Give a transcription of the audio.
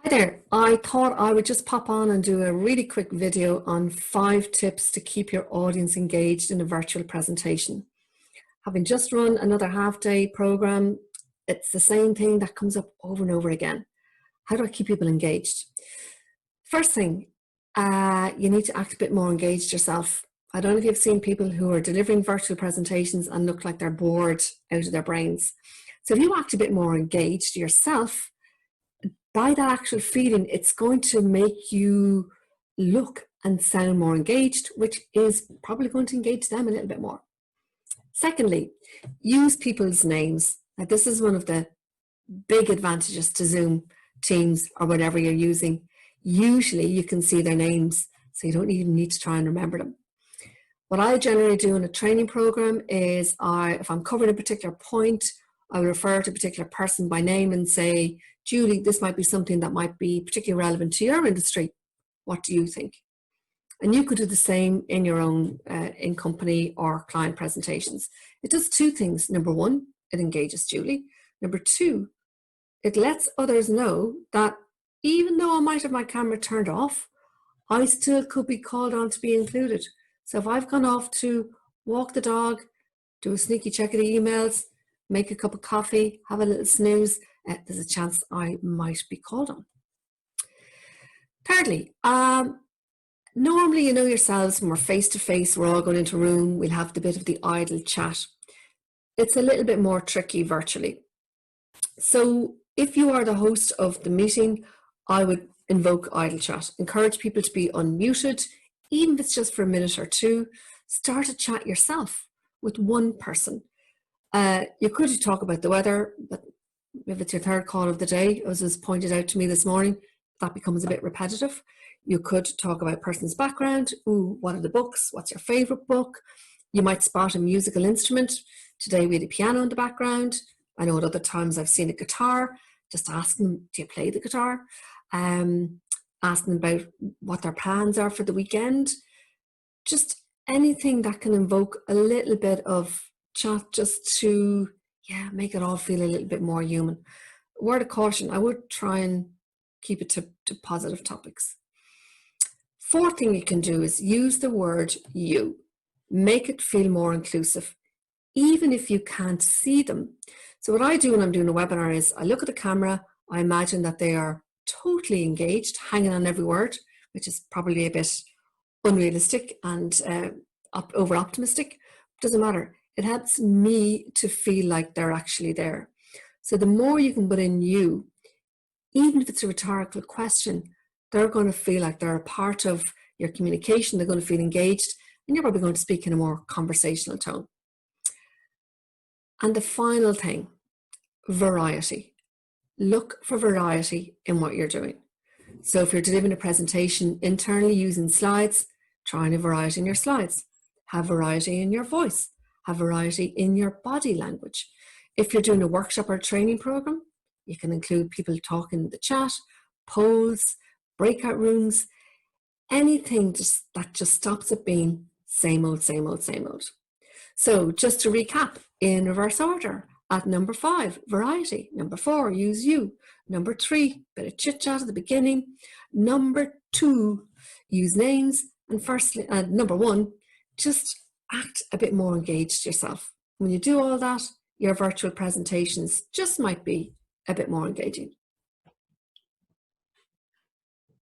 Hi there, I thought I would just pop on and do a really quick video on 5 tips to keep your audience engaged in a virtual presentation. Having just run another half-day program, it's the same thing that comes up over and over again. How do I keep people engaged? First thing, you need to act a bit more engaged yourself. I don't know if you've seen people who are delivering virtual presentations and look like they're bored out of their brains. So if you act a bit more engaged yourself, by that actual feeling, it's going to make you look and sound more engaged, which is probably going to engage them a little bit more. Secondly, use people's names. Now, this is one of the big advantages to Zoom, Teams, or whatever you're using. Usually you can see their names, so you don't even need to try and remember them. What I generally do in a training program is if I'm covering a particular point, I will refer to a particular person by name and say, Julie, this might be something that might be particularly relevant to your industry. What do you think? And you could do the same in your own in company or client presentations. It does 2 things. Number 1, it engages Julie. Number 2, it lets others know that even though I might have my camera turned off, I still could be called on to be included. So if I've gone off to walk the dog, do a sneaky check of the emails, make a cup of coffee, have a little snooze, there's a chance I might be called on. Thirdly, normally you know yourselves when we're face to face, we're all going into a room, we'll have the bit of the idle chat. It's a little bit more tricky virtually. So if you are the host of the meeting, I would invoke idle chat. Encourage people to be unmuted, even if it's just for a minute or 2. Start a chat yourself with one person. You could talk about the weather, but if it's your 3rd call of the day, as was pointed out to me this morning, that becomes a bit repetitive. You could talk about a person's background. Ooh, what are the books? What's your favorite book? You might spot a musical instrument. Today we had a piano in the background. I know at other times I've seen a guitar. Just ask them, do you play the guitar? Ask them about what their plans are for the weekend. Just anything that can invoke a little bit of chat just to make it all feel a little bit more human. Word of caution, I would try and keep it to positive topics. 4th thing you can do is use the word you. Make it feel more inclusive, even if you can't see them. So what I do when I'm doing a webinar is I look at the camera, I imagine that they are totally engaged, hanging on every word, which is probably a bit unrealistic and over optimistic. Doesn't matter. It helps me to feel like they're actually there. So the more you can put in you, even if it's a rhetorical question, they're going to feel like they're a part of your communication. They're going to feel engaged, and you're probably going to speak in a more conversational tone. And the final thing, variety. Look for variety in what you're doing. So if you're delivering a presentation internally using slides, try a variety in your slides. Have variety in your voice. Have variety in your body language. If you're doing a workshop or training program, you can include people talking in the chat, polls, breakout rooms, anything that just stops it being same old, same old, same old. So just to recap, in reverse order, at number 5, variety. Number 4, use you. Number 3, bit of chit chat at the beginning. Number 2, use names. And number 1, just act a bit more engaged yourself. When you do all that, your virtual presentations just might be a bit more engaging.